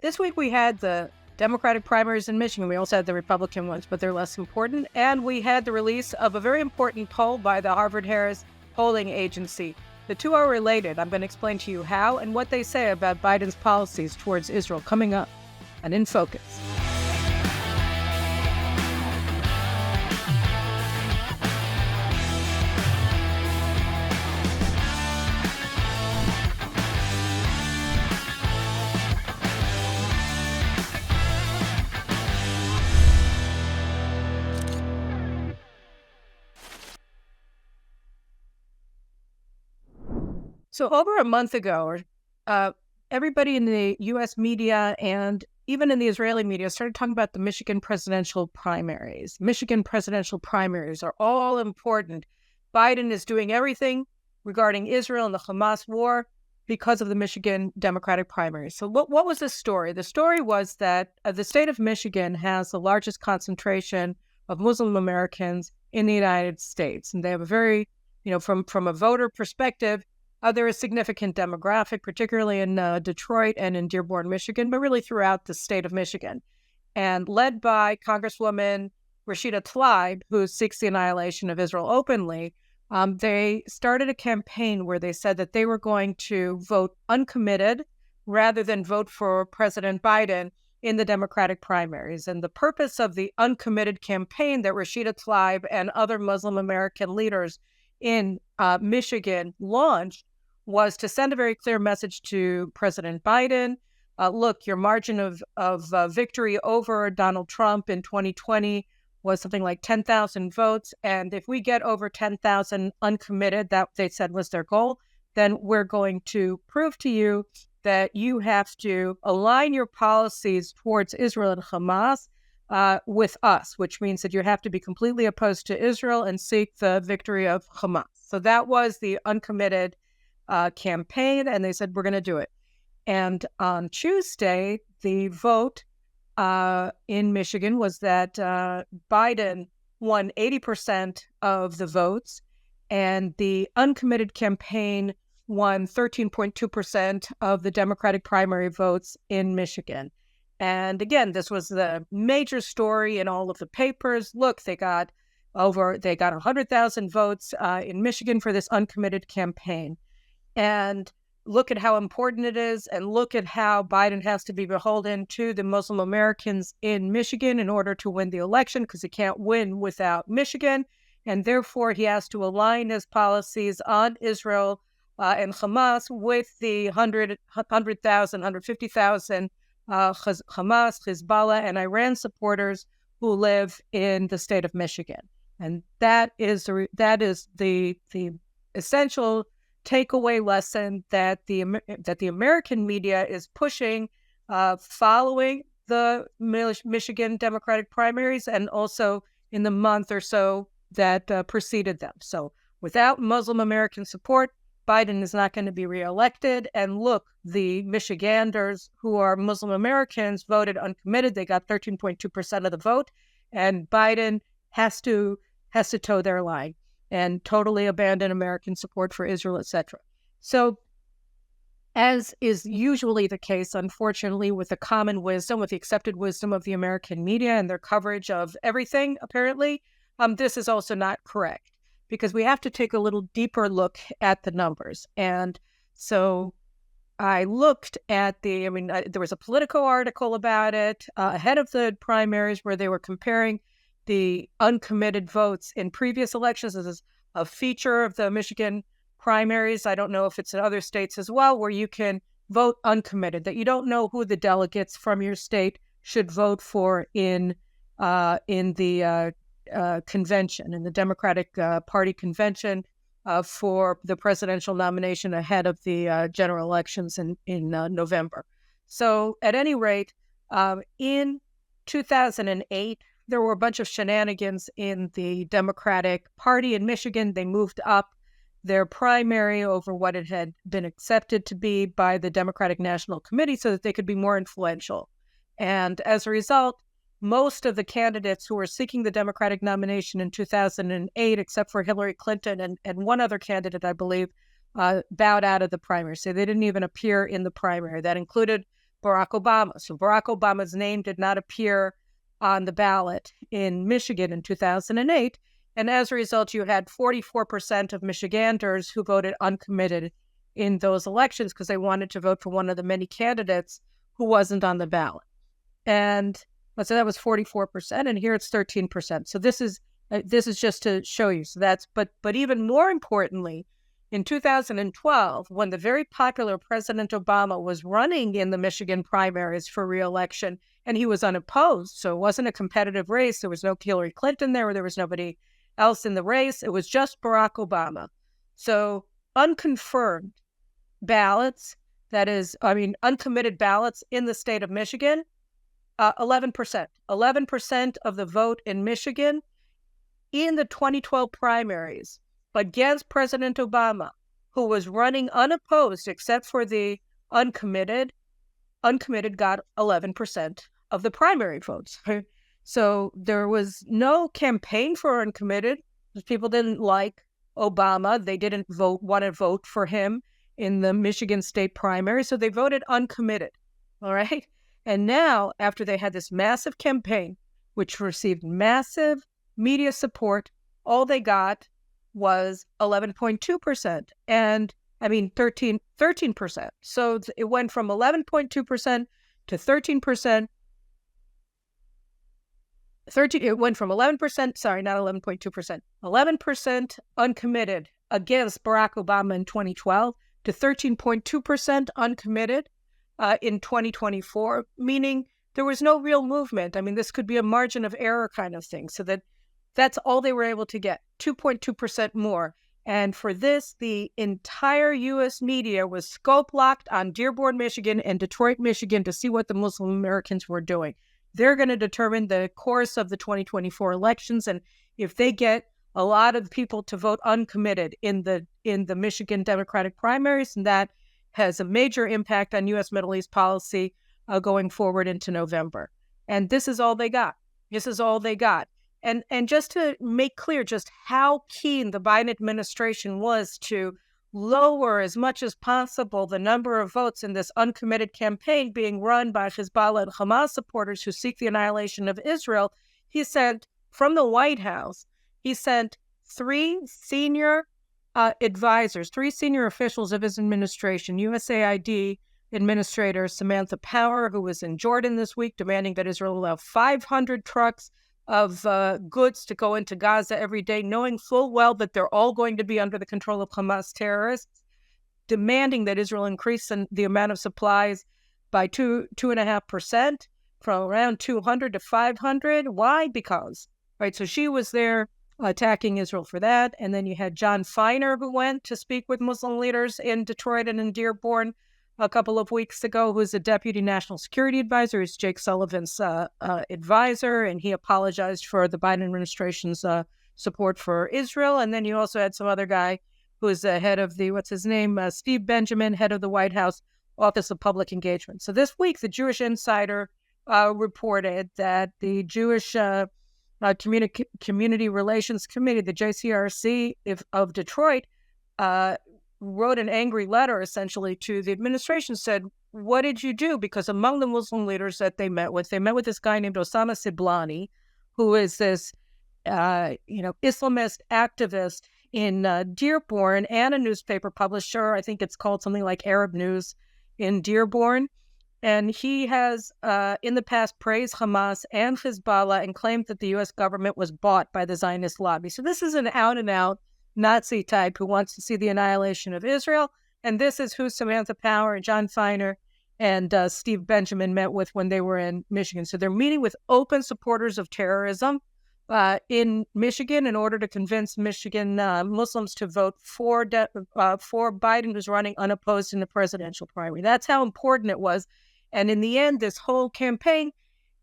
This week we had the Democratic primaries in Michigan. We also had the Republican ones, but they're less important. And we had the release of a very important poll by the Harvard-Harris polling agency. The two are related. I'm going to explain to you how and what they say about Biden's policies towards Israel coming up and In Focus. So over a month ago, everybody in the U.S. media and even in the Israeli media started talking about the Michigan presidential primaries. Michigan presidential primaries are all important. Biden is doing everything regarding Israel and the Hamas war because of the Michigan Democratic primaries. So what was the story? The story was that the state of Michigan has the largest concentration of Muslim Americans in the United States. And they have a very, from a voter perspective, they're a significant demographic, particularly in Detroit and in Dearborn, Michigan, but really throughout the state of Michigan. And led by Congresswoman Rashida Tlaib, who seeks the annihilation of Israel openly, they started a campaign where they said that they were going to vote uncommitted rather than vote for President Biden in the Democratic primaries. And the purpose of the uncommitted campaign that Rashida Tlaib and other Muslim American leaders in Michigan launched was to send a very clear message to President Biden. Look, your margin of victory over Donald Trump in 2020 was something like 10,000 votes. And if we get over 10,000 uncommitted, that they said was their goal, then we're going to prove to you that you have to align your policies towards Israel and Hamas with us, which means that you have to be completely opposed to Israel and seek the victory of Hamas. So that was the uncommitted campaign, and they said, we're going to do it. And on Tuesday, the vote in Michigan was that Biden won 80% of the votes, and the uncommitted campaign won 13.2% of the Democratic primary votes in Michigan. And again, this was the major story in all of the papers. Look, they got 100,000 votes in Michigan for this uncommitted campaign. And look at how important it is, and look at how Biden has to be beholden to the Muslim Americans in Michigan in order to win the election, because he can't win without Michigan. And therefore, he has to align his policies on Israel and Hamas with the 100,000, 150,000 Hamas, Hezbollah, and Iran supporters who live in the state of Michigan. And that is the essential takeaway lesson that the American media is pushing following the Michigan Democratic primaries and also in the month or so that preceded them. So without Muslim American support, Biden is not going to be reelected. And look, the Michiganders who are Muslim Americans voted uncommitted. They got 13.2% of the vote, and Biden has to toe their line and totally abandon American support for Israel, etc. So, as is usually the case, unfortunately, with the common wisdom, with the accepted wisdom of the American media and their coverage of everything, apparently, this is also not correct, because we have to take a little deeper look at the numbers. And so I looked at there was a Politico article about it ahead of the primaries where they were comparing the uncommitted votes in previous elections. This is a feature of the Michigan primaries. I don't know if it's in other states as well, where you can vote uncommitted, that you don't know who the delegates from your state should vote for in the convention, in the Democratic Party convention for the presidential nomination ahead of the general elections in November. So at any rate, in 2008, there were a bunch of shenanigans in the Democratic Party in Michigan. They moved up their primary over what it had been accepted to be by the Democratic National Committee so that they could be more influential. And as a result, most of the candidates who were seeking the Democratic nomination in 2008, except for Hillary Clinton and one other candidate, I believe, bowed out of the primary. So they didn't even appear in the primary. That included Barack Obama. So Barack Obama's name did not appear on the ballot in Michigan in 2008. And as a result, you had 44% of Michiganders who voted uncommitted in those elections because they wanted to vote for one of the many candidates who wasn't on the ballot. And so that was 44%, and here it's 13%. So this is just to show you. So that's but even more importantly, in 2012, when the very popular President Obama was running in the Michigan primaries for re-election, and he was unopposed, so it wasn't a competitive race. There was no Hillary Clinton there, or there was nobody else in the race. It was just Barack Obama. So unconfirmed ballots, uncommitted ballots in the state of Michigan, 11%. 11% of the vote in Michigan in the 2012 primaries against President Obama, who was running unopposed except for the uncommitted got 11% of the primary votes. So there was no campaign for uncommitted. People didn't like Obama. They didn't want to vote for him in the Michigan state primary, so they voted uncommitted. All right? And now, after they had this massive campaign, which received massive media support, all they got was 11.2%. And 13%. So it went from 11.2% to 13%. It went from 11%, sorry, not 11.2%, 11% uncommitted against Barack Obama in 2012 to 13.2% uncommitted in 2024, meaning there was no real movement. This could be a margin of error kind of thing. So that's all they were able to get, 2.2% more. And for this, the entire U.S. media was scope locked on Dearborn, Michigan and Detroit, Michigan to see what the Muslim Americans were doing. They're going to determine the course of the 2024 elections. And if they get a lot of people to vote uncommitted in the Michigan Democratic primaries, and that has a major impact on U.S. Middle East policy going forward into November. And this is all they got. This is all they got. And just to make clear just how keen the Biden administration was to lower as much as possible the number of votes in this uncommitted campaign being run by Hezbollah and Hamas supporters who seek the annihilation of Israel, he sent, from the White House, he sent three senior advisors, three senior officials of his administration, USAID Administrator Samantha Power, who was in Jordan this week, demanding that Israel allow 500 trucks of goods to go into Gaza every day, knowing full well that they're all going to be under the control of Hamas terrorists, demanding that Israel increase the amount of supplies by 2.5%, from around 200 to 500. Why? Because, right, so she was there attacking Israel for that. And then you had John Feiner, who went to speak with Muslim leaders in Detroit and in Dearborn a couple of weeks ago, who's a deputy national security advisor. He's Jake Sullivan's advisor, and he apologized for the Biden administration's support for Israel. And then you also had some other guy who is the head of Steve Benjamin, head of the White House Office of Public Engagement. So this week, the Jewish Insider reported that the Jewish Community Relations Committee, the JCRC of Detroit, wrote an angry letter essentially to the administration, said, what did you do? Because among the Muslim leaders that they met with this guy named Osama Siblani, who is this, Islamist activist in Dearborn and a newspaper publisher. I think it's called something like Arab News in Dearborn. And he has, in the past, praised Hamas and Hezbollah and claimed that the U.S. government was bought by the Zionist lobby. So this is an out-and-out Nazi type who wants to see the annihilation of Israel. And this is who Samantha Power and John Feiner and Steve Benjamin met with when they were in Michigan. So they're meeting with open supporters of terrorism in Michigan in order to convince Michigan Muslims to vote for Biden, who's running unopposed in the presidential primary. That's how important it was. And in the end, this whole campaign,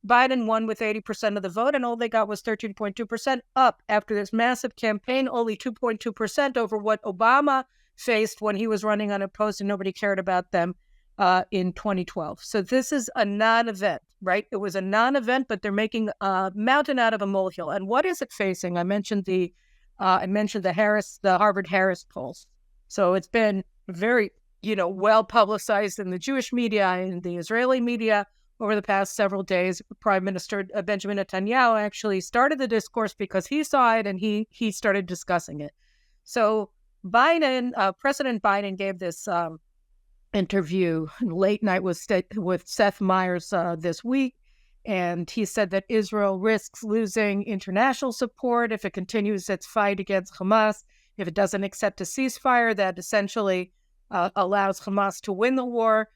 Biden won with 80% of the vote, and all they got was 13.2% up after this massive campaign, only 2.2% over what Obama faced when he was running unopposed and nobody cared about them in 2012. So this is a non-event, right? It was a non-event, but they're making a mountain out of a molehill. And what is it facing? I mentioned the Harvard Harris polls. So it's been very well publicized in the Jewish media and the Israeli media over the past several days. Prime Minister Benjamin Netanyahu actually started the discourse because he saw it and he started discussing it. So President Biden gave this interview late night with Seth Meyers this week, and he said that Israel risks losing international support if it continues its fight against Hamas, if it doesn't accept a ceasefire that essentially allows Hamas to win the war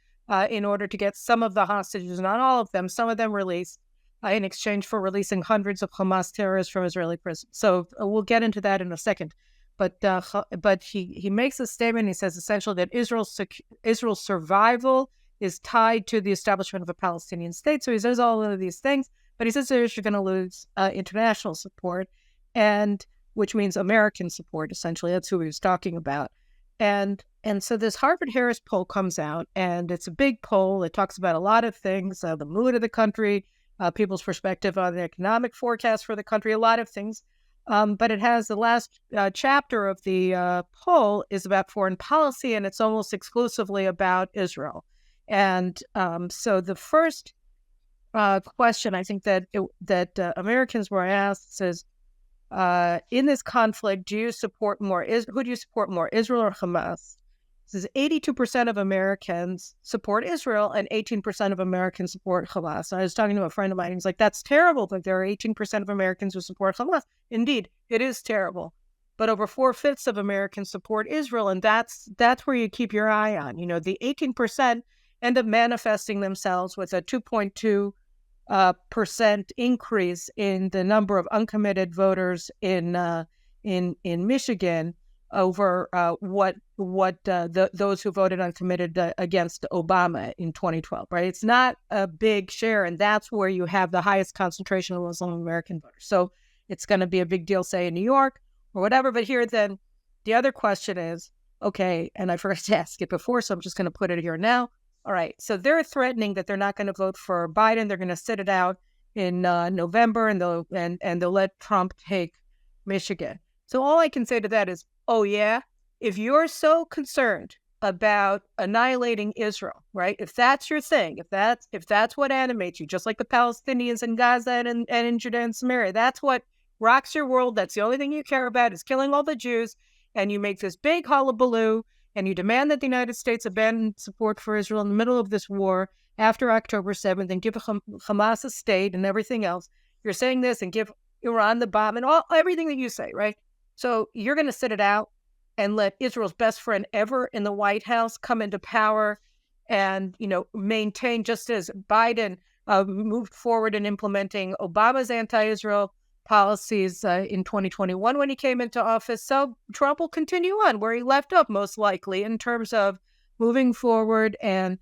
in order to get some of the hostages, not all of them, some of them released in exchange for releasing hundreds of Hamas terrorists from Israeli prisons. So we'll get into that in a second. But he makes a statement. He says essentially that Israel's survival is tied to the establishment of a Palestinian state. So he says all of these things, but he says that you're going to lose international support, and which means American support. Essentially, that's who he was talking about. And so this Harvard-Harris poll comes out, and it's a big poll. It talks about a lot of things: the mood of the country, people's perspective on the economic forecast for the country, a lot of things. But it has the last chapter of the poll is about foreign policy, and it's almost exclusively about Israel. And so the first question I think that Americans were asked is, in this conflict, do you support more? Who do you support more, Israel or Hamas? This is 82% of Americans support Israel and 18% of Americans support Hamas. I was talking to a friend of mine. He's like, that's terrible that there are 18% of Americans who support Hamas. Indeed, it is terrible. But over 4/5 of Americans support Israel, and that's where you keep your eye on. The 18% end up manifesting themselves with a 2.2% increase in the number of uncommitted voters in Michigan over those who voted uncommitted against Obama in 2012, right? It's not a big share, and that's where you have the highest concentration of Muslim American voters. So it's going to be a big deal, say, in New York or whatever. But here, then, the other question is, okay, and I forgot to ask it before, so I'm just going to put it here now. All right, so they're threatening that they're not going to vote for Biden. They're going to sit it out in November, and they'll let Trump take Michigan. So all I can say to that is, oh yeah, if you're so concerned about annihilating Israel, right? If that's your thing, if that's what animates you, just like the Palestinians in Gaza and in Judea and Samaria, that's what rocks your world. That's the only thing you care about is killing all the Jews, and you make this big hullabaloo, and you demand that the United States abandon support for Israel in the middle of this war after October 7th and give Hamas a state and everything else. You're saying this and give Iran the bomb and everything that you say, right? So you're going to sit it out and let Israel's best friend ever in the White House come into power and, maintain, just as Biden moved forward in implementing Obama's anti-Israel policies in 2021 when he came into office. So Trump will continue on where he left off, most likely, in terms of moving forward and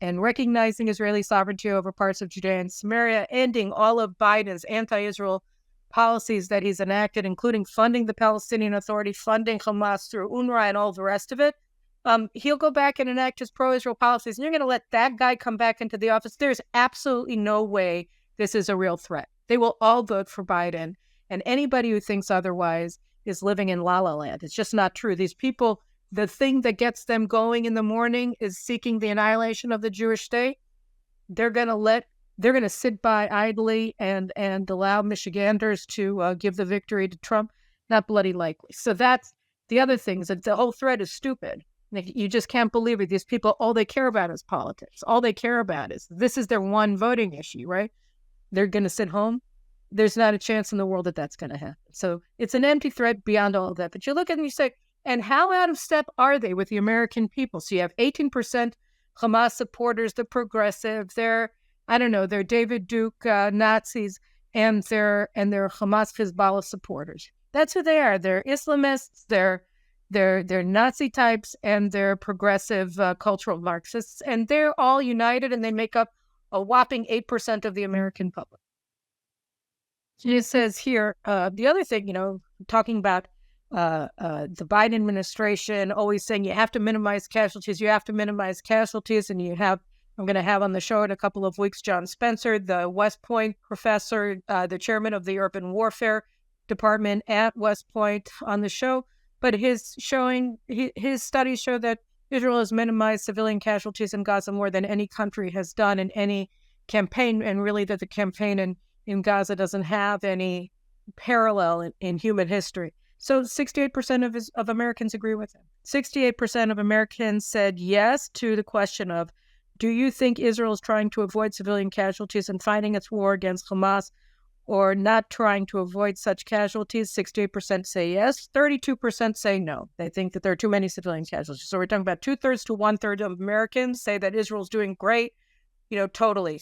recognizing Israeli sovereignty over parts of Judea and Samaria, ending all of Biden's anti-Israel policies that he's enacted, including funding the Palestinian Authority, funding Hamas through UNRWA and all the rest of it. He'll go back and enact his pro-Israel policies, and you're going to let that guy come back into the office. There's absolutely no way this is a real threat. They will all vote for Biden, and anybody who thinks otherwise is living in la la land. It's just not true. These people, the thing that gets them going in the morning is seeking the annihilation of the Jewish state. They're going to sit by idly and allow Michiganders to give the victory to Trump. Not bloody likely. So that's the other thing, is that the whole threat is stupid. You just can't believe it. These people, all they care about is politics. All they care about is this is their one voting issue, right? They're going to sit home. There's not a chance in the world that that's going to happen. So it's an empty threat beyond all of that. But you look at it and you say, and how out of step are they with the American people? So you have 18% Hamas supporters, the progressive, they're David Duke Nazis, and they're Hamas Hezbollah supporters. That's who they are. They're Islamists, they're Nazi types, and they're progressive cultural Marxists. And they're all united, and they make up a whopping 8% of the American public. It says here, the other thing, talking about the Biden administration always saying you have to minimize casualties, and I'm going to have on the show in a couple of weeks John Spencer, the West Point professor, the chairman of the Urban Warfare Department at West Point, on the show. But his studies show that Israel has minimized civilian casualties in Gaza more than any country has done in any campaign, and really that the campaign in Gaza doesn't have any parallel in human history. So 68% of Americans agree with him. 68% of Americans said yes to the question of, do you think Israel is trying to avoid civilian casualties and fighting its war against Hamas, or not trying to avoid such casualties? 68% say yes. 32% say no. They think that there are too many civilian casualties. So we're talking about 2/3 to 1/3 of Americans say that Israel's doing great, totally.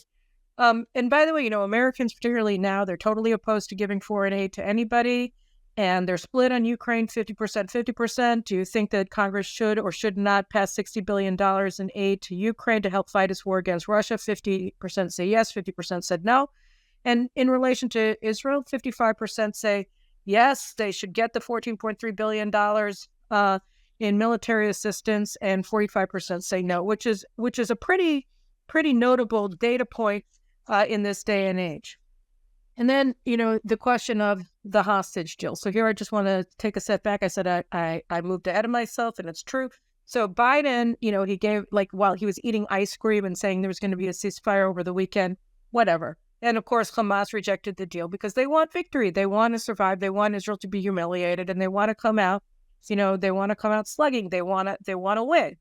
And by the way, Americans, particularly now, they're totally opposed to giving foreign aid to anybody. And they're split on Ukraine 50%, 50%. Do you think that Congress should or should not pass $60 billion in aid to Ukraine to help fight its war against Russia? 50% say yes, 50% said no. And in relation to Israel, 55% say yes, they should get the $14.3 billion in military assistance, and 45% say no, which is a pretty notable data point in this day and age. And then, the question of the hostage deal. So here I just want to take a step back. I said I moved ahead of myself, and it's true. So Biden, he gave, while he was eating ice cream and saying there was going to be a ceasefire over the weekend, whatever. And of course, Hamas rejected the deal because they want victory. They want to survive. They want Israel to be humiliated, and they want to come out, they want to come out slugging. They want to win.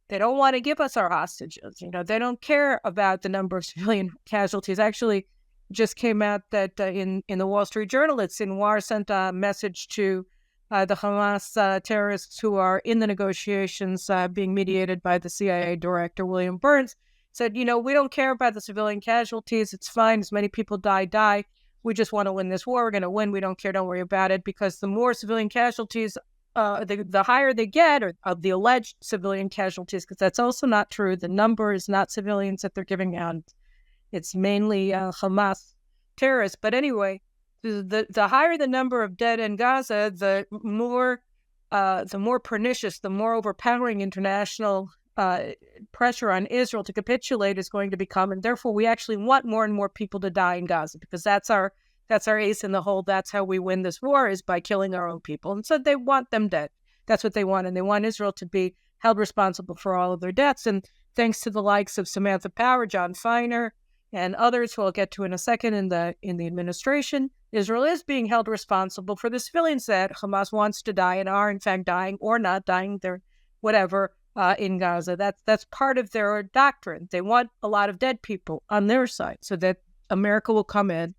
They don't want to give us our hostages. They don't care about the number of civilian casualties. Actually, just came out that in the Wall Street Journal, Sinwar sent a message to the Hamas terrorists who are in the negotiations being mediated by the CIA director, William Burns, said, we don't care about the civilian casualties. It's fine. As many people die. We just want to win this war. We're going to win. We don't care. Don't worry about it. Because the more civilian casualties, the higher they get, or of the alleged civilian casualties, because that's also not true. The number is not civilians that they're giving out. It's mainly Hamas terrorists. But anyway, the higher the number of dead in Gaza, the more pernicious, the more overpowering international pressure on Israel to capitulate is going to become. And therefore, we actually want more and more people to die in Gaza, because that's our ace in the hole. That's how we win this war, is by killing our own people. And so they want them dead. That's what they want. And they want Israel to be held responsible for all of their deaths. And thanks to the likes of Samantha Power, John Feiner, and others who I'll get to in a second in the administration, Israel is being held responsible for the civilians that Hamas wants to die and are in fact dying or not dying, they're whatever, in Gaza. That's part of their doctrine. They want a lot of dead people on their side so that America will come in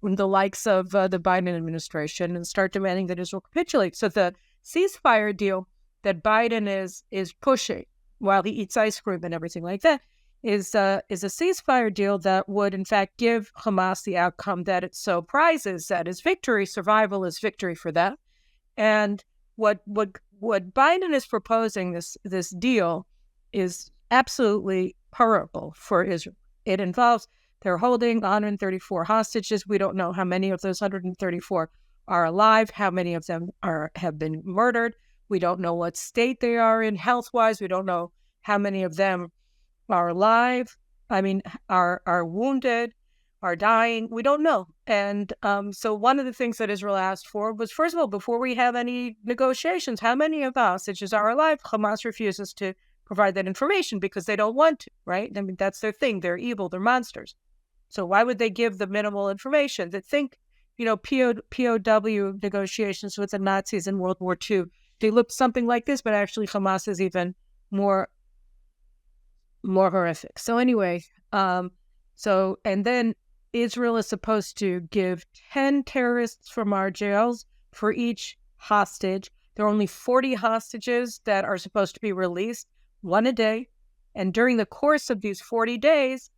with the likes of the Biden administration and start demanding that Israel capitulate. So the ceasefire deal that Biden is pushing while he eats ice cream and everything like that is a ceasefire deal that would, in fact, give Hamas the outcome that it so prizes, that is victory. Survival is victory for them. And what Biden is proposing, this deal, is absolutely horrible for Israel. It involves, they're holding 134 hostages. We don't know how many of those 134 are alive, how many of them have been murdered. We don't know what state they are in health-wise. We don't know how many of them are alive, are wounded, are dying. We don't know. And so one of the things that Israel asked for was, first of all, before we have any negotiations, how many of the hostages are alive? Hamas refuses to provide that information because they don't want to, right? That's their thing. They're evil. They're monsters. So why would they give the minimal information? They think, POW negotiations with the Nazis in World War II, they looked something like this, but actually Hamas is even more horrific. So anyway, and then Israel is supposed to give 10 terrorists from our jails for each hostage. There are only 40 hostages that are supposed to be released, one a day. And during the course of these 40 days,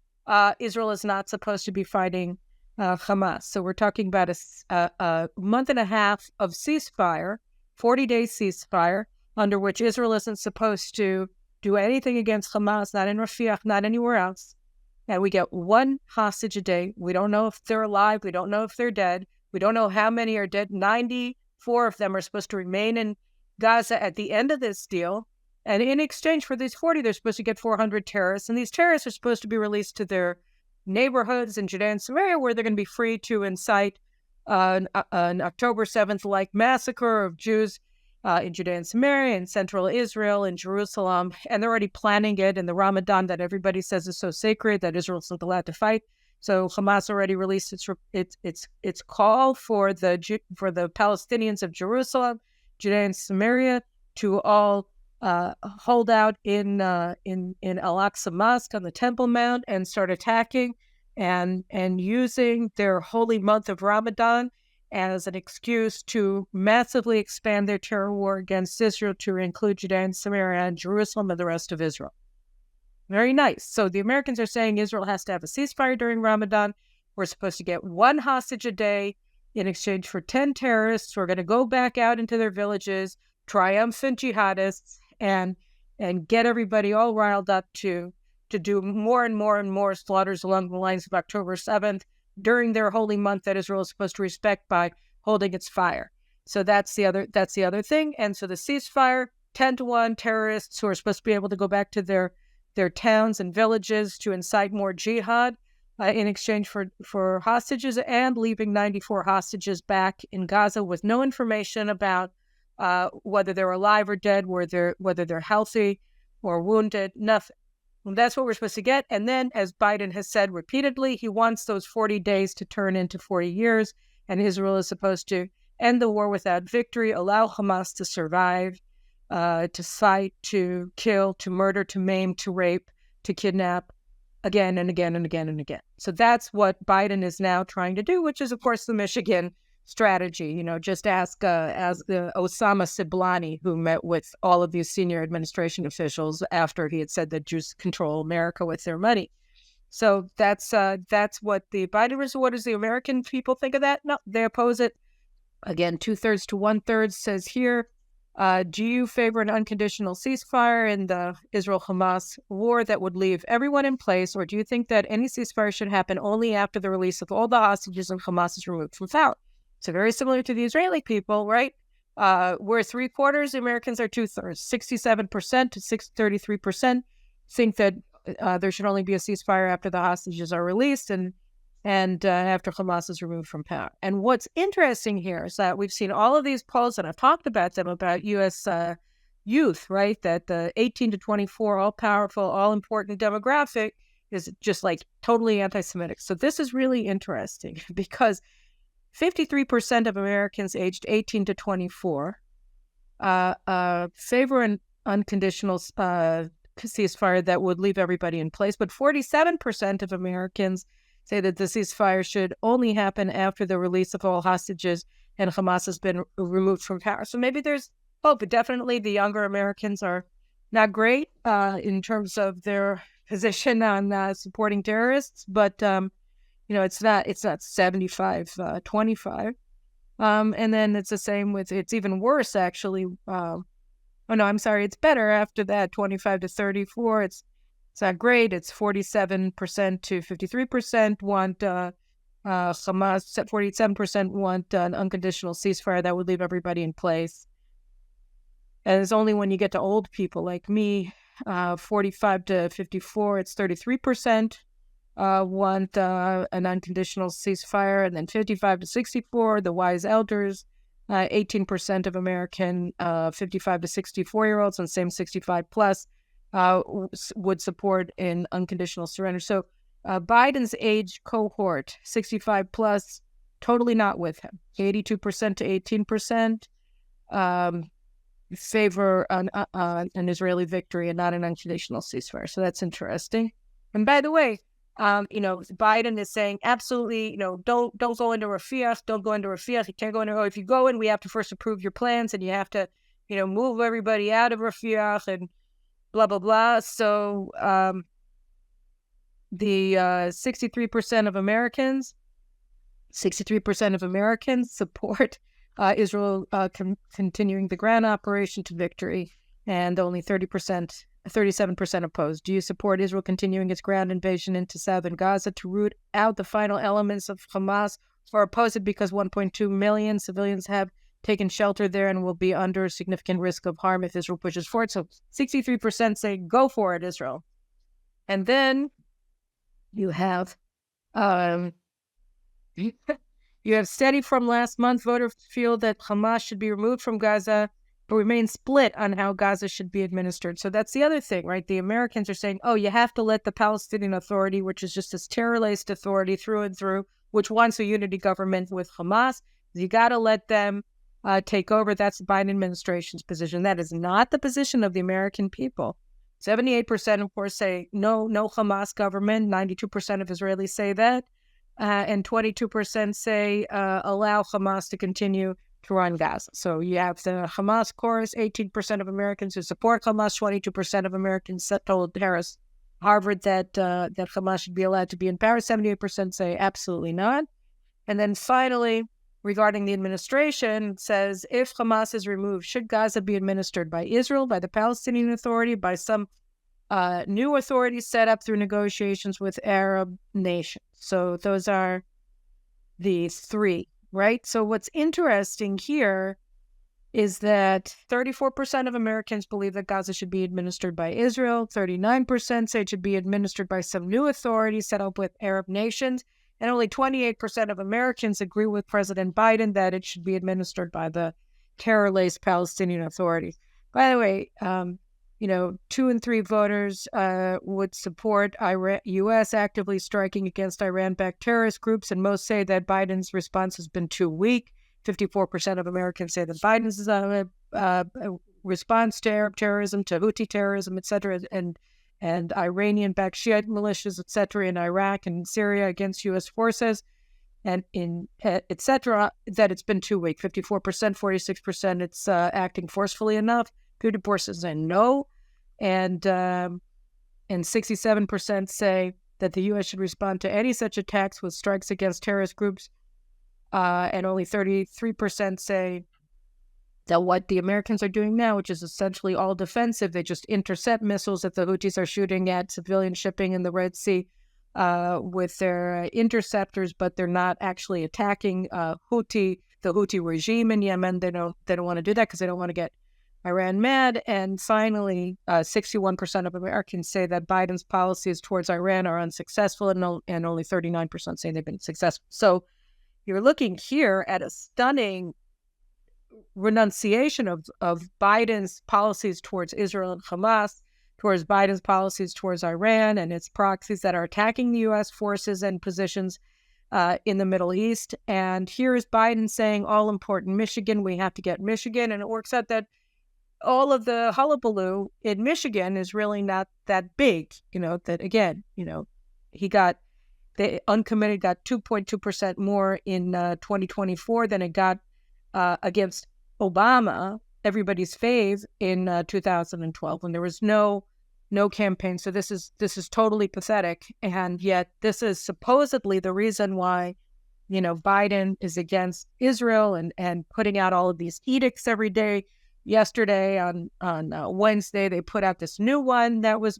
Israel is not supposed to be fighting Hamas. So we're talking about a month and a half of ceasefire, 40-day ceasefire, under which Israel isn't supposed to do anything against Hamas, not in Rafah, not anywhere else. And we get one hostage a day. We don't know if they're alive. We don't know if they're dead. We don't know how many are dead. 94 of them are supposed to remain in Gaza at the end of this deal. And in exchange for these 40, they're supposed to get 400 terrorists. And these terrorists are supposed to be released to their neighborhoods in Judea and Samaria, where they're going to be free to incite an October 7th-like massacre of Jews in Judea and Samaria, in central Israel, in Jerusalem, and they're already planning it in the Ramadan that everybody says is so sacred that Israel's not allowed to fight. So Hamas already released its call for the Palestinians of Jerusalem, Judea and Samaria to all hold out in Al-Aqsa Mosque on the Temple Mount and start attacking and using their holy month of Ramadan as an excuse to massively expand their terror war against Israel to include Judea and Samaria and Jerusalem and the rest of Israel. Very nice. So the Americans are saying Israel has to have a ceasefire during Ramadan. We're supposed to get one hostage a day in exchange for 10 terrorists. We're going to go back out into their villages, triumphant jihadists, and get everybody all riled up to do more and more and more slaughters along the lines of October 7th during their holy month that Israel is supposed to respect by holding its fire. So that's the other thing. And so the ceasefire, 10-1 terrorists who are supposed to be able to go back to their towns and villages to incite more jihad in exchange for hostages, and leaving 94 hostages back in Gaza with no information about whether they're alive or dead, whether they're healthy or wounded, nothing. And that's what we're supposed to get. And then, as Biden has said repeatedly, he wants those 40 days to turn into 40 years, and Israel is supposed to end the war without victory, allow Hamas to survive, to fight, to kill, to murder, to maim, to rape, to kidnap again and again and again and again. So that's what Biden is now trying to do, which is, of course, the Michigan strategy. Just ask Osama Siblani, who met with all of these senior administration officials after he had said that Jews control America with their money. So that's what the Biden was. What does the American people think of that? No, they oppose it. Again, 2/3 to 1/3 says here. Do you favor an unconditional ceasefire in the Israel-Hamas war that would leave everyone in place, or do you think that any ceasefire should happen only after the release of all the hostages and Hamas is removed from power? So very similar to the Israeli people, right? We're 3/4, the Americans are 2/3. 67% to 33% think that there should only be a ceasefire after the hostages are released and after Hamas is removed from power. And what's interesting here is that we've seen all of these polls, and I've talked about them, about U.S. Youth, right? That the 18 to 24, all-powerful, all-important demographic is just like totally anti-Semitic. So this is really interesting because 53% of Americans aged 18 to 24 favor an unconditional ceasefire that would leave everybody in place, but 47% of Americans say that the ceasefire should only happen after the release of all hostages and Hamas has been removed from power. So maybe there's hope, but definitely the younger Americans are not great in terms of their position on supporting terrorists, but it's not 75-25. And then it's the same with, it's even worse actually. It's better after that, 25 to 34. It's not great. It's 47% to 53% want Hamas. 47% want an unconditional ceasefire that would leave everybody in place. And it's only when you get to old people like me, 45 to 54, it's 33% want an unconditional ceasefire, and then 55 to 64, the wise elders, 18% of American 55 to 64-year-olds, and same 65 plus, would support an unconditional surrender. So Biden's age cohort, 65 plus, totally not with him. 82% to 18% favor an Israeli victory and not an unconditional ceasefire. So that's interesting. And by the way, Biden is saying absolutely, don't go into Rafah. Don't go into Rafah. You can't go into. If you go in, we have to first approve your plans, and you have to, move everybody out of Rafah and blah blah blah. So the 63% of Americans support Israel continuing the ground operation to victory, and only 37% opposed. Do you support Israel continuing its ground invasion into southern Gaza to root out the final elements of Hamas, or oppose it because 1.2 million civilians have taken shelter there and will be under significant risk of harm if Israel pushes forward? So 63% say go for it, Israel. And then you have steady from last month. Voters feel that Hamas should be removed from Gaza remain split on how Gaza should be administered. So that's the other thing, right? The Americans are saying, oh, you have to let the Palestinian Authority, which is just this terror-laced authority through and through, which wants a unity government with Hamas. You got to let them take over. That's the Biden administration's position. That is not the position of the American people. 78%, of course, say no Hamas government. 92% of Israelis say that. And 22% say allow Hamas to continue to run Gaza. So you have the Hamas chorus, 18% of Americans who support Hamas, 22% of Americans told Harvard that Hamas should be allowed to be in power. 78% say absolutely not. And then finally, regarding the administration, it says if Hamas is removed, should Gaza be administered by Israel, by the Palestinian Authority, by some new authorities set up through negotiations with Arab nations? So those are the three. Right? So what's interesting here is that 34% of Americans believe that Gaza should be administered by Israel. 39% say it should be administered by some new authority set up with Arab nations. And only 28% of Americans agree with President Biden that it should be administered by the terror-laced Palestinian Authority. By the way, 2 in 3 voters would support U.S. actively striking against Iran-backed terrorist groups, and most say that Biden's response has been too weak. 54% of Americans say that Biden's response to Arab terrorism, to Houthi terrorism, et cetera, and Iranian-backed Shiite militias, et cetera, in Iraq and Syria against U.S. forces, and in et cetera, that it's been too weak. 54%, 46%, it's acting forcefully enough. 50% say no, and 67% say that the U.S. should respond to any such attacks with strikes against terrorist groups, and only 33% say that what the Americans are doing now, which is essentially all defensive, they just intercept missiles that the Houthis are shooting at civilian shipping in the Red Sea with their interceptors, but they're not actually attacking the Houthi regime in Yemen. They don't want to do that because they don't want to get Iran mad. And finally, 61% of Americans say that Biden's policies towards Iran are unsuccessful, and only 39% say they've been successful. So you're looking here at a stunning renunciation of Biden's policies towards Israel and Hamas, towards Biden's policies towards Iran and its proxies that are attacking the U.S. forces and positions in the Middle East. And here's Biden saying, all important Michigan, we have to get Michigan. And it works out that all of the hullabaloo in Michigan is really not that big, that again, the uncommitted got 2.2% more in 2024 than it got against Obama, everybody's fave, in 2012 when there was no campaign. So this is totally pathetic. And yet this is supposedly the reason why, Biden is against Israel and putting out all of these edicts every day. Yesterday on Wednesday, they put out this new one that was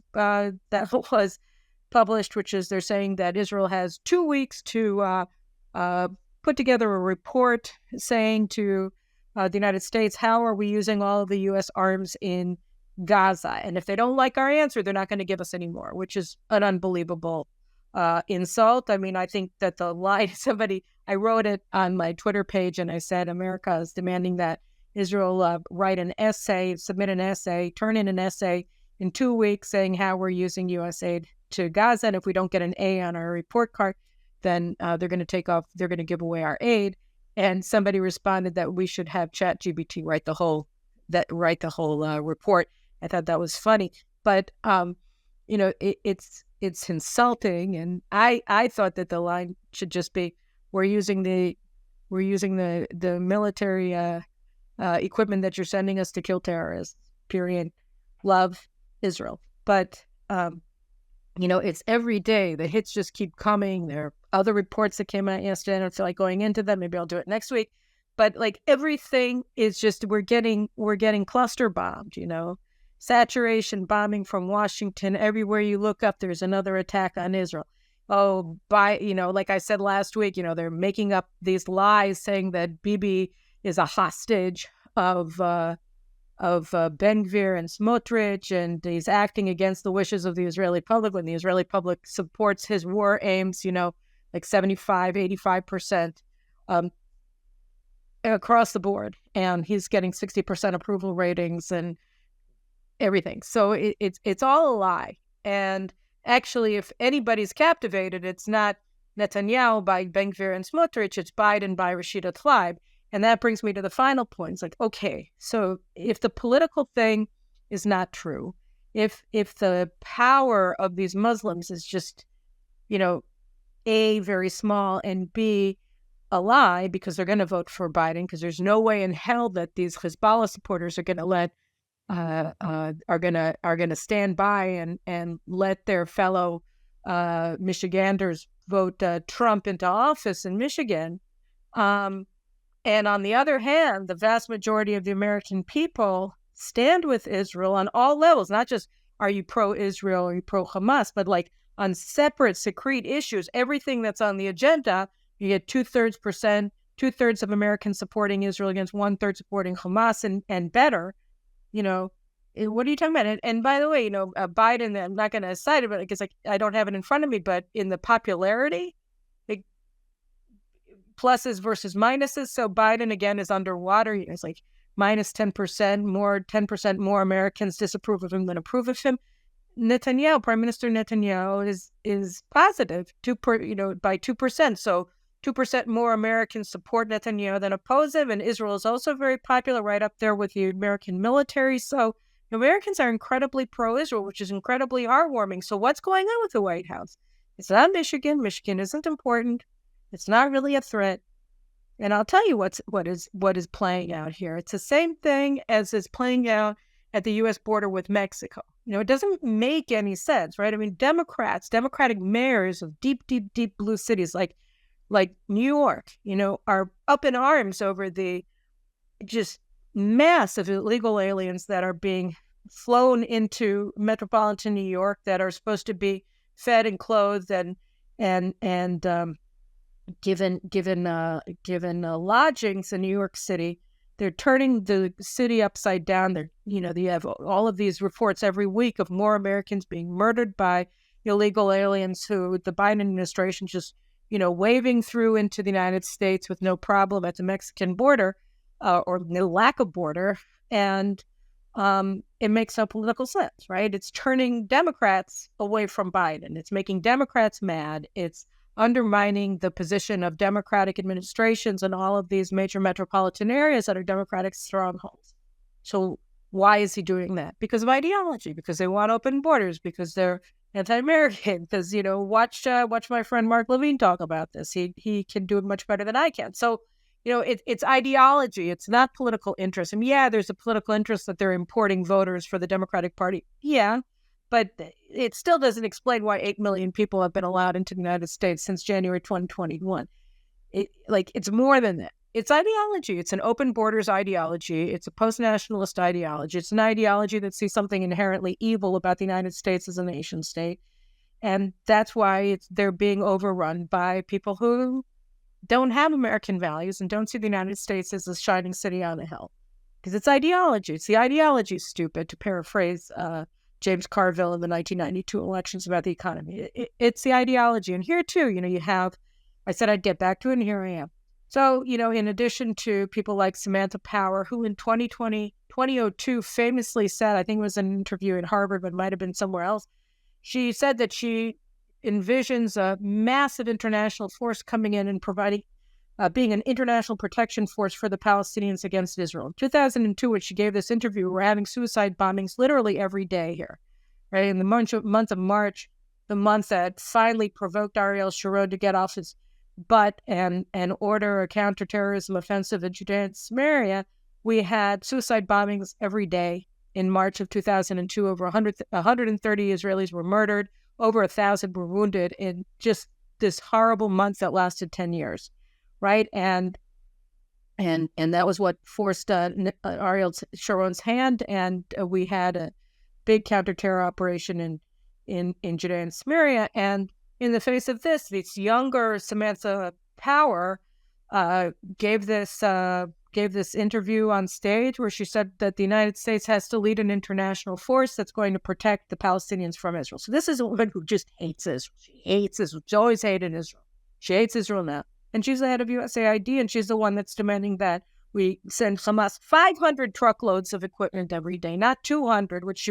published, which is they're saying that Israel has 2 weeks to put together a report saying to the United States, how are we using all of the U.S. arms in Gaza? And if they don't like our answer, they're not going to give us any more, which is an unbelievable insult. I mean, I think that the line, I wrote it on my Twitter page, and I said, America is demanding that Israel submit an essay, turn in an essay in 2 weeks saying how we're using U.S. aid to Gaza. And if we don't get an A on our report card, then they're going to take off, they're going to give away our aid. And somebody responded that we should have ChatGPT write the whole report. I thought that was funny, but it's insulting. And I thought that the line should just be, we're using the military equipment that you're sending us to kill terrorists, period. Love Israel. But, it's every day. The hits just keep coming. There are other reports that came out yesterday. I don't feel like going into them. Maybe I'll do it next week. But everything is just, we're getting cluster bombed, saturation bombing from Washington. Everywhere you look up, there's another attack on Israel. Like I said last week, they're making up these lies saying that Bibi is a hostage of Ben Gvir and Smotrich, and he's acting against the wishes of the Israeli public when the Israeli public supports his war aims, 75, 85%. across the board, and he's getting 60% approval ratings and everything. So it's all a lie. And actually, if anybody's captivated, it's not Netanyahu by Ben-Gvir and Smotrich, it's Biden by Rashida Tlaib. And that brings me to the final point. It's like, okay, so if the political thing is not true, if the power of these Muslims is just, A, very small, and B, a lie, because they're going to vote for Biden, because there's no way in hell that these Hezbollah supporters are going to are going to stand by and let their fellow Michiganders vote Trump into office in Michigan. And on the other hand, the vast majority of the American people stand with Israel on all levels, not just are you pro-Israel or are you pro-Hamas, but like on separate, discrete issues, everything that's on the agenda, you get 2/3 of Americans supporting Israel against 1/3 supporting Hamas and better. What are you talking about? And by the way, Biden, I'm not going to cite it, but because I don't have it in front of me, but in the popularity, pluses versus minuses. So Biden, again, is underwater. It's like minus 10% more Americans disapprove of him than approve of him. Netanyahu, Prime Minister Netanyahu, is positive by 2%. So 2% more Americans support Netanyahu than oppose him. And Israel is also very popular, right up there with the American military. So Americans are incredibly pro-Israel, which is incredibly heartwarming. So what's going on with the White House? It's not Michigan. Michigan isn't important. It's not really a threat. And I'll tell you what is playing out here. It's the same thing as is playing out at the U.S. border with Mexico. It doesn't make any sense, right? I mean, Democratic mayors of deep, deep, deep blue cities like New York, are up in arms over the just mass of illegal aliens that are being flown into metropolitan New York that are supposed to be fed and clothed and given lodgings in New York City. They're turning the city upside down. You have all of these reports every week of more Americans being murdered by illegal aliens who the Biden administration just, waving through into the United States with no problem at the Mexican border or no lack of border. And it makes no political sense, right? It's turning Democrats away from Biden. It's making Democrats mad. It's undermining the position of Democratic administrations in all of these major metropolitan areas that are Democratic strongholds. So why is he doing that? Because of ideology, because they want open borders, because they're anti-American, because, watch my friend Mark Levine talk about this. He can do it much better than I can. So, it's ideology. It's not political interest. And yeah, there's a political interest that they're importing voters for the Democratic Party. Yeah. But it still doesn't explain why 8 million people have been allowed into the United States since January 2021. It's more than that. It's ideology. It's an open borders ideology. It's a post-nationalist ideology. It's an ideology that sees something inherently evil about the United States as a nation state. And that's why they're being overrun by people who don't have American values and don't see the United States as a shining city on a hill. Because it's ideology. It's the ideology, stupid, to paraphrase James Carville in the 1992 elections about the economy. It's the ideology. And here, too, I said I'd get back to it, and here I am. So, in addition to people like Samantha Power, who in 2002 famously said, I think it was an interview at Harvard, but it might have been somewhere else, she said that she envisions a massive international force coming in and providing, being an international protection force for the Palestinians against Israel. In 2002, when she gave this interview, we're having suicide bombings literally every day here, right? In the month of March, the month that finally provoked Ariel Sharon to get off his butt and order a counterterrorism offensive in Judea and Samaria, we had suicide bombings every day. In March of 2002, over 130 Israelis were murdered, over 1,000 were wounded in just this horrible month that lasted 10 years. Right. And that was what forced Ariel Sharon's hand. And we had a big counterterror operation in Judea and Samaria. And in the face of this younger Samantha Power gave this interview on stage where she said that the United States has to lead an international force that's going to protect the Palestinians from Israel. So this is a woman who just hates Israel. She hates Israel. She's always hated Israel. She hates Israel now. And she's the head of USAID, and she's the one that's demanding that We send Hamas 500 truckloads of equipment every day, not 200, which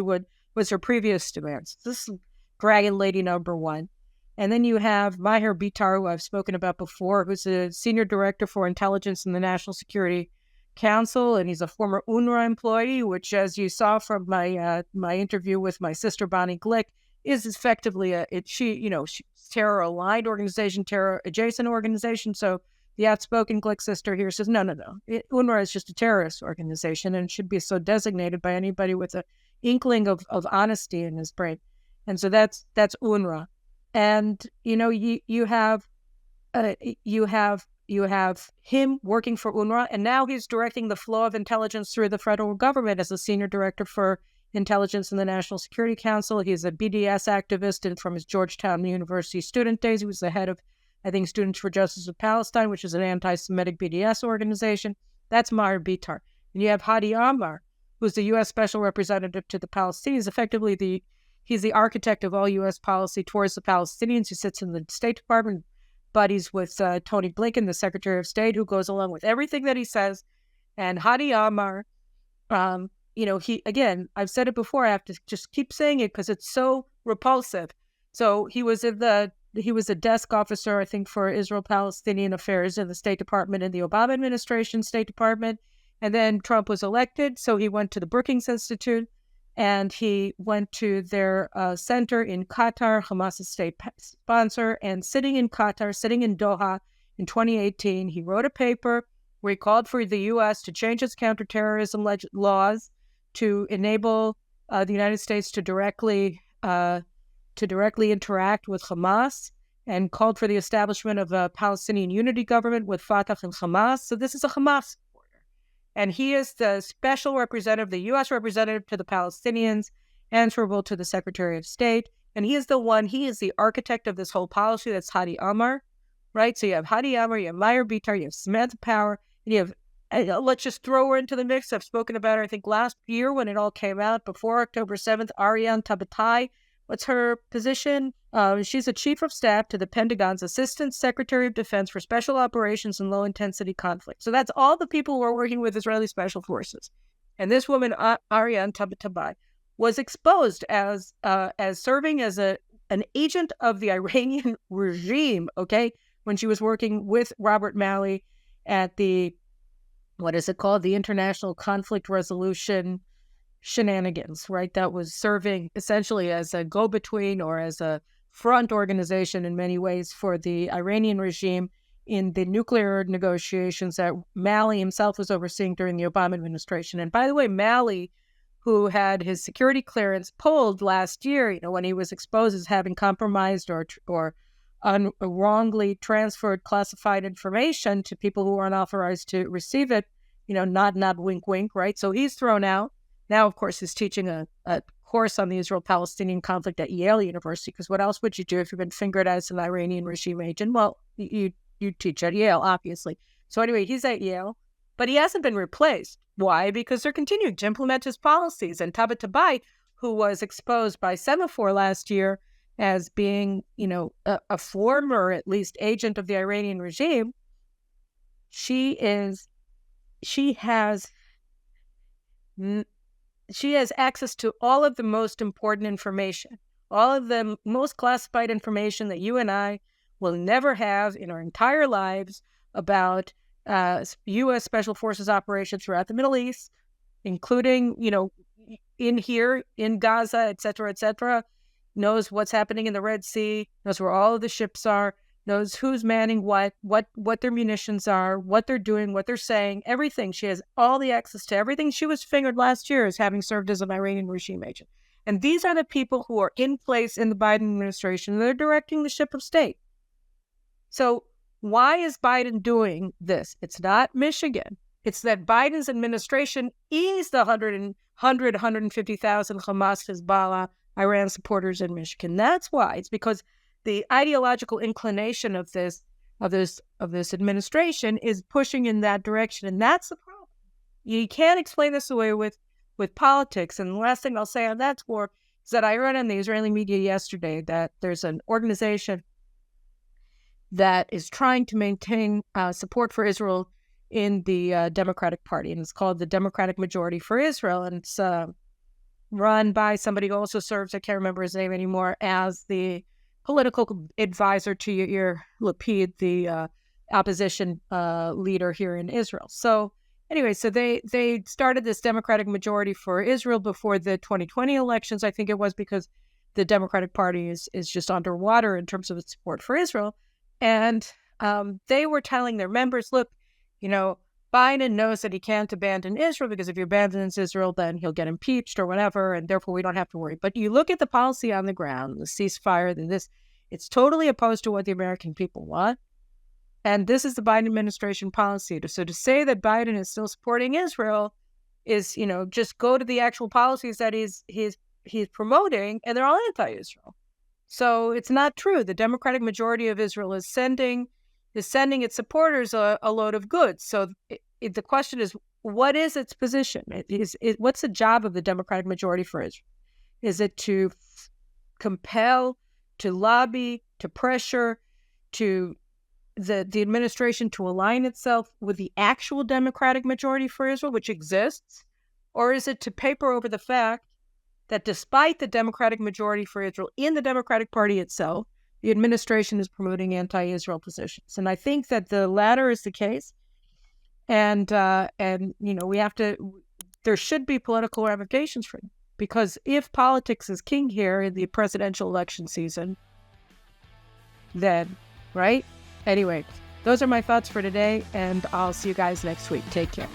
was her previous demands. This is dragon lady number one. And then you have Maher Bitar, who I've spoken about before, who's a senior director for intelligence in the National Security Council, and he's a former UNRWA employee, which, as you saw from my interview with my sister Bonnie Glick, is effectively she's terror aligned organization, terror adjacent organization. So the outspoken Glick sister here says, no. UNRWA is just a terrorist organization and should be so designated by anybody with an inkling of honesty in his brain. And so that's UNRWA. And you have him working for UNRWA, and now he's directing the flow of intelligence through the federal government as a senior director for intelligence in the National Security Council. He's a BDS activist, and from his Georgetown University student days, he was the head of, I think, Students for Justice of Palestine, which is an anti-Semitic BDS organization. That's Maher Bitar. And you have Hadi Amar, who's the U.S. Special Representative to the Palestinians, effectively he's the architect of all U.S. policy towards the Palestinians. He sits in the State Department, buddies with Tony Blinken, the Secretary of State, who goes along with everything that he says. And Hadi Amar, again, I've said it before, I have to just keep saying it because it's so repulsive. So he was a desk officer, I think, for Israel-Palestinian affairs in the State Department in the Obama administration State Department. And then Trump was elected, so he went to the Brookings Institute, and he went to their center in Qatar, Hamas's state sponsor, and sitting in Doha in 2018, he wrote a paper where he called for the U.S. to change its counterterrorism laws to enable the United States to directly interact with Hamas, and called for the establishment of a Palestinian unity government with Fatah and Hamas. So this is a Hamas supporter. And he is the special representative, the U.S. representative to the Palestinians, answerable to the Secretary of State. And he is the architect of this whole policy. That's Hadi Amar, right? So you have Hadi Amar, you have Maher Bitar, you have Samantha Power, and you have, let's just throw her into the mix. I've spoken about her, I think, last year when it all came out, before October 7th, Ariane Tabatai. What's her position? She's a chief of staff to the Pentagon's Assistant Secretary of Defense for Special Operations and Low-Intensity Conflict. So that's all the people who are working with Israeli Special Forces. And this woman, Ariane Tabatai, was exposed as serving as an agent of the Iranian regime, okay, when she was working with Robert Malley at the, what is it called? The International Conflict Resolution shenanigans, right? That was serving essentially as a go-between or as a front organization in many ways for the Iranian regime in the nuclear negotiations that Malley himself was overseeing during the Obama administration. And by the way, Malley, who had his security clearance pulled last year, when he was exposed as having compromised or wrongly transferred classified information to people who weren't authorized to receive it, nod, wink, wink, right? So he's thrown out. Now, of course, he's teaching a course on the Israel-Palestinian conflict at Yale University, because what else would you do if you've been fingered as an Iranian regime agent? Well, you teach at Yale, obviously. So anyway, he's at Yale, but he hasn't been replaced. Why? Because they're continuing to implement his policies. And Tabatabai, who was exposed by Semaphore last year as being, a former, at least, agent of the Iranian regime, she has access to all of the most important information, all of the most classified information that you and I will never have in our entire lives about U.S. Special Forces operations throughout the Middle East, including, in here, in Gaza, et cetera, knows what's happening in the Red Sea, knows where all of the ships are, knows who's manning what their munitions are, what they're doing, what they're saying, everything. She has all the access to everything. She was fingered last year as having served as an Iranian regime agent. And these are the people who are in place in the Biden administration. They're directing the ship of state. So why is Biden doing this? It's not Michigan. It's that Biden's administration eased the 150,000 Hamas, Hezbollah, Iran supporters in Michigan. That's why. It's because the ideological inclination of this administration is pushing in that direction, and that's the problem. You can't explain this away with politics. And the last thing I'll say on that score is that I read in the Israeli media yesterday that there's an organization that is trying to maintain support for Israel in the Democratic Party, and it's called the Democratic Majority for Israel, and it's run by somebody who also serves, I can't remember his name anymore, as the political advisor to Yair Lapid, the opposition leader here in Israel. So anyway, so they started this Democratic Majority for Israel before the 2020 elections, I think it was, because the Democratic Party is just underwater in terms of its support for Israel. And they were telling their members, look, Biden knows that he can't abandon Israel, because if he abandons Israel, then he'll get impeached or whatever, and therefore we don't have to worry. But you look at the policy on the ground, the ceasefire, it's totally opposed to what the American people want. And this is the Biden administration policy. So to say that Biden is still supporting Israel is, just go to the actual policies that he's promoting, and they're all anti-Israel. So it's not true. The Democratic Majority of Israel is sending its supporters a load of goods. So the question is, what is its position? What's the job of the Democratic Majority for Israel? Is it to compel, to lobby, to pressure, to the administration to align itself with the actual Democratic Majority for Israel, which exists? Or is it to paper over the fact that despite the Democratic Majority for Israel in the Democratic Party itself, the administration is promoting anti-Israel positions? And I think that the latter is the case. And we have to, there should be political ramifications for it. Because if politics is king here in the presidential election season, then, right? Anyway, those are my thoughts for today, and I'll see you guys next week. Take care.